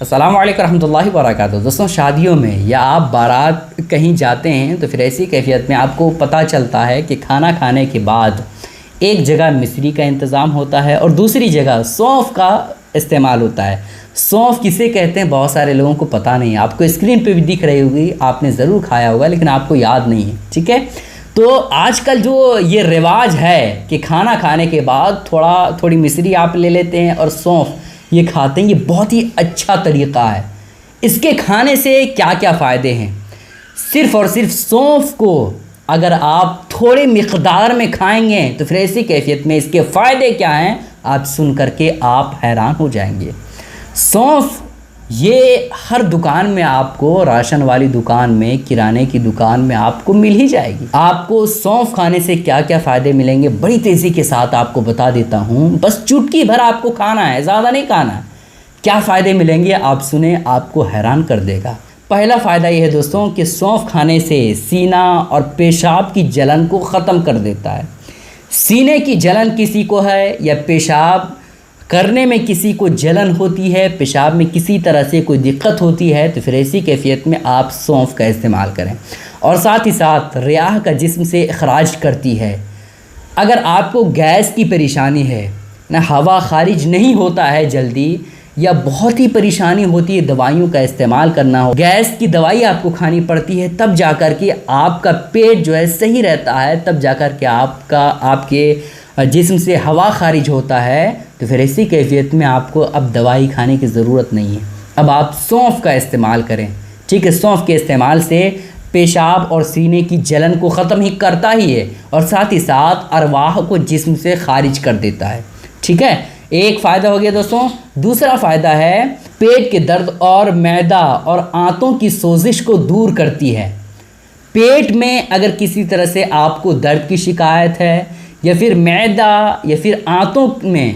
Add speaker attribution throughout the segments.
Speaker 1: السلام علیکم رحمۃ اللہ وبرکاتہ۔ دوستوں، شادیوں میں یا آپ بارات کہیں جاتے ہیں تو پھر ایسی کیفیت میں آپ کو پتہ چلتا ہے کہ کھانا کھانے کے بعد ایک جگہ مصری کا انتظام ہوتا ہے اور دوسری جگہ سونف کا استعمال ہوتا ہے۔ سونف کسے کہتے ہیں بہت سارے لوگوں کو پتہ نہیں ہے، آپ کو اسکرین پہ بھی دکھ رہی ہوگی، آپ نے ضرور کھایا ہوگا لیکن آپ کو یاد نہیں ہے، ٹھیک ہے؟ تو آج کل جو یہ رواج ہے کہ کھانا کھانے کے بعد تھوڑی مصری آپ لے لیتے ہیں اور سونف یہ کھاتے ہیں، یہ بہت ہی اچھا طریقہ ہے۔ اس کے کھانے سے کیا کیا فائدے ہیں؟ صرف اور صرف سونف کو اگر آپ تھوڑے مقدار میں کھائیں گے تو پھر ایسی کیفیت میں اس کے فائدے کیا ہیں آپ سن کر کے آپ حیران ہو جائیں گے۔ سونف یہ ہر دکان میں آپ کو، راشن والی دکان میں، کرانے کی دکان میں آپ کو مل ہی جائے گی۔ آپ کو سونف کھانے سے کیا کیا فائدے ملیں گے بڑی تیزی کے ساتھ آپ کو بتا دیتا ہوں، بس چٹکی بھر آپ کو کھانا ہے، زیادہ نہیں کھانا ہے۔ کیا فائدے ملیں گے آپ سنیں، آپ کو حیران کر دے گا۔ پہلا فائدہ یہ ہے دوستوں کہ سونف کھانے سے سینہ اور پیشاب کی جلن کو ختم کر دیتا ہے۔ سینے کی جلن کسی کو ہے یا پیشاب کرنے میں کسی کو جلن ہوتی ہے، پیشاب میں کسی طرح سے کوئی دقت ہوتی ہے تو پھر ایسی کیفیت میں آپ سونف کا استعمال کریں۔ اور ساتھ ہی ساتھ ریاح کا جسم سے اخراج کرتی ہے۔ اگر آپ کو گیس کی پریشانی ہے نا، ہوا خارج نہیں ہوتا ہے جلدی، یا بہت ہی پریشانی ہوتی ہے دوائیوں کا استعمال کرنا ہو، گیس کی دوائی آپ کو کھانی پڑتی ہے، تب جا کر کے آپ کا پیٹ جو ہے صحیح رہتا ہے، تب جا کر کے آپ کے جسم سے ہوا خارج ہوتا ہے، تو پھر ایسی کیفیت میں آپ کو اب دوائی کھانے کی ضرورت نہیں ہے۔ اب آپ سونف کا استعمال کریں، ٹھیک ہے؟ سونف کے استعمال سے پیشاب اور سینے کی جلن کو ختم ہی کرتا ہی ہے اور ساتھ ہی ساتھ ارواح کو جسم سے خارج کر دیتا ہے، ٹھیک ہے؟ ایک فائدہ ہو گیا دوستوں۔ دوسرا فائدہ ہے پیٹ کے درد اور معدہ اور آنتوں کی سوزش کو دور کرتی ہے۔ پیٹ میں اگر کسی طرح سے آپ کو درد کی شکایت ہے یا پھر معدہ یا پھر آنتوں میں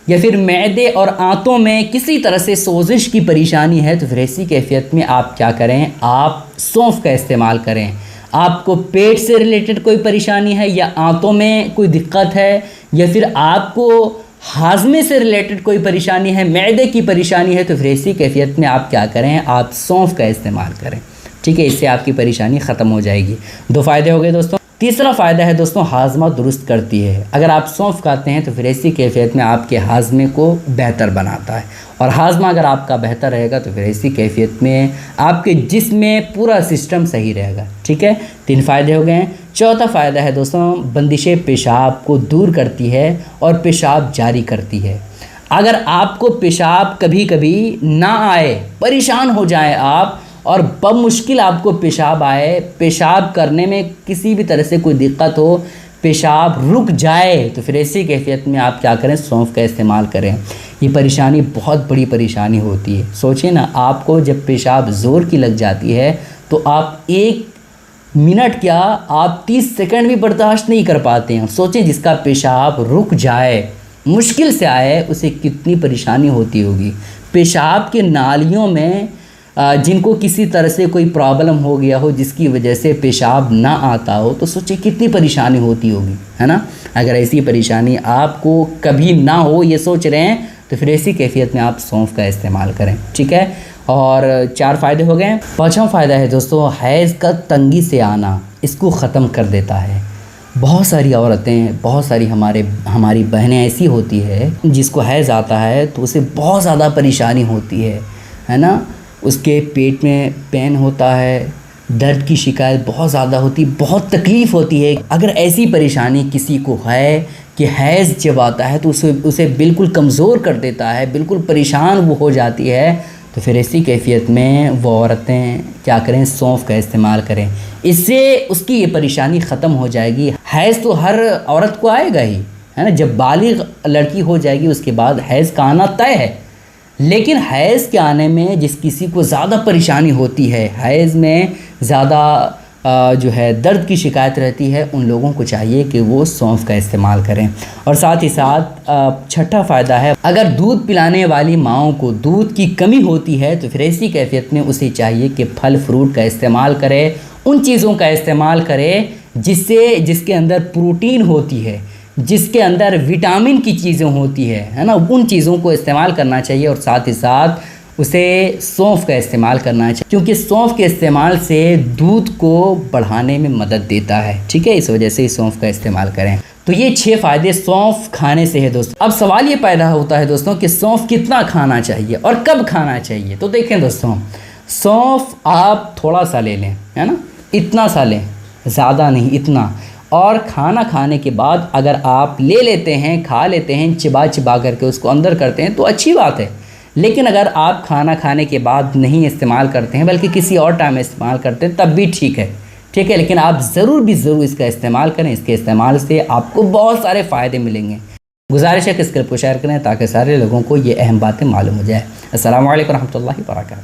Speaker 1: یا پھر معدے اور آنتوں میں کسی طرح سے سوزش کی پریشانی ہے تو پھر ایسی کیفیت میں آپ کیا کریں، آپ سونف کا استعمال کریں۔ آپ کو پیٹ سے ریلیٹڈ کوئی پریشانی ہے یا آنتوں میں کوئی دقت ہے یا پھر آپ کو ہاضمے سے ریلیٹڈ کوئی پریشانی ہے، معدے کی پریشانی ہے تو پھر ایسی کیفیت میں آپ کیا کریں، آپ سونف کا استعمال کریں، ٹھیک ہے؟ اس سے آپ کی پریشانی ختم ہو جائے گی۔ دو فائدے ہو گئے دوستوں۔ تیسرا فائدہ ہے دوستوں، ہاضمہ درست کرتی ہے۔ اگر آپ سونف کھاتے ہیں تو پھر ایسی کیفیت میں آپ کے ہاضمے کو بہتر بناتا ہے، اور ہاضمہ اگر آپ کا بہتر رہے گا تو پھر ایسی کیفیت میں آپ کے جسم میں پورا سسٹم صحیح رہے گا، ٹھیک ہے؟ 3 فائدے ہو گئے ہیں۔ چوتھا فائدہ ہے دوستوں، بندش پیشاب کو دور کرتی ہے اور پیشاب جاری کرتی ہے۔ اگر آپ کو پیشاب کبھی کبھی نہ آئے، پریشان ہو جائیں آپ اور بمشکل آپ کو پیشاب آئے، پیشاب کرنے میں کسی بھی طرح سے کوئی دقت ہو، پیشاب رک جائے تو پھر ایسی کیفیت میں آپ کیا کریں، سونف کا استعمال کریں۔ یہ پریشانی بہت بڑی پریشانی ہوتی ہے۔ سوچیں نا، آپ کو جب پیشاب زور کی لگ جاتی ہے تو آپ 1 منٹ کیا، آپ 30 سیکنڈ بھی برداشت نہیں کر پاتے ہیں۔ سوچیں جس کا پیشاب رک جائے، مشکل سے آئے، اسے کتنی پریشانی ہوتی ہوگی۔ پیشاب کے نالیوں میں جن کو کسی طرح سے کوئی پرابلم ہو گیا ہو جس کی وجہ سے پیشاب نہ آتا ہو تو سوچیں کتنی پریشانی ہوتی ہوگی، ہے نا؟ اگر ایسی پریشانی آپ کو کبھی نہ ہو، یہ سوچ رہے ہیں، تو پھر ایسی کیفیت میں آپ سونف کا استعمال کریں، ٹھیک ہے؟ اور 4 فائدے ہو گئے۔ 5واں فائدہ ہے دوستوں، حیض کا تنگی سے آنا، اس کو ختم کر دیتا ہے۔ بہت ساری عورتیں، بہت ساری ہماری بہنیں ایسی ہوتی ہے جس کو حیض آتا ہے تو اسے بہت زیادہ پریشانی ہوتی ہے نا؟ اس کے پیٹ میں پین ہوتا ہے، درد کی شکایت بہت زیادہ ہوتی، بہت تکلیف ہوتی ہے۔ اگر ایسی پریشانی کسی کو ہے کہ حیض جب آتا ہے تو اسے بالکل کمزور کر دیتا ہے، بالکل پریشان وہ ہو جاتی ہے، تو پھر ایسی کیفیت میں وہ عورتیں کیا کریں، سونف کا استعمال کریں۔ اس سے اس کی یہ پریشانی ختم ہو جائے گی۔ حیض تو ہر عورت کو آئے گا ہی، ہے نا؟ جب بالغ لڑکی ہو جائے گی اس کے بعد حیض کا آنا طے ہے، لیکن حیض کے آنے میں جس کسی کو زیادہ پریشانی ہوتی ہے، حیض میں زیادہ جو ہے درد کی شکایت رہتی ہے، ان لوگوں کو چاہیے کہ وہ سونف کا استعمال کریں۔ اور ساتھ ہی ساتھ 6واں فائدہ ہے، اگر دودھ پلانے والی ماؤں کو دودھ کی کمی ہوتی ہے تو پھر ایسی کیفیت میں اسے چاہیے کہ پھل فروٹ کا استعمال کرے، ان چیزوں کا استعمال کرے جس کے اندر پروٹین ہوتی ہے، جس کے اندر وٹامن کی چیزیں ہوتی ہے نا، ان چیزوں کو استعمال کرنا چاہیے۔ اور ساتھ ہی ساتھ اسے سونف کا استعمال کرنا چاہیے، کیونکہ سونف کے استعمال سے دودھ کو بڑھانے میں مدد دیتا ہے، ٹھیک ہے، اس وجہ سے سونف کا استعمال کریں۔ تو یہ 6 فائدے سونف کھانے سے ہے دوستوں۔ اب سوال یہ پیدا ہوتا ہے دوستوں کہ سونف کتنا کھانا چاہیے اور کب کھانا چاہیے؟ تو دیکھیں دوستوں، سونف آپ تھوڑا سا لے لیں، ہے نا، اتنا سا لیں، زیادہ نہیں، اتنا، اور کھانا کھانے کے بعد اگر آپ لے لیتے ہیں، کھا لیتے ہیں، چبا چبا کر کے اس کو اندر کرتے ہیں تو اچھی بات ہے، لیکن اگر آپ کھانا کھانے کے بعد نہیں استعمال کرتے ہیں بلکہ کسی اور ٹائم استعمال کرتے ہیں تب بھی ٹھیک ہے، ٹھیک ہے، لیکن آپ ضرور اس کا استعمال کریں۔ اس کے استعمال سے آپ کو بہت سارے فائدے ملیں گے۔ گزارش ہے کہ اس کلپ کو شیئر کریں تاکہ سارے لوگوں کو یہ اہم باتیں معلوم ہو جائے۔ السلام علیکم ورحمۃ اللہ وبرکاتہ۔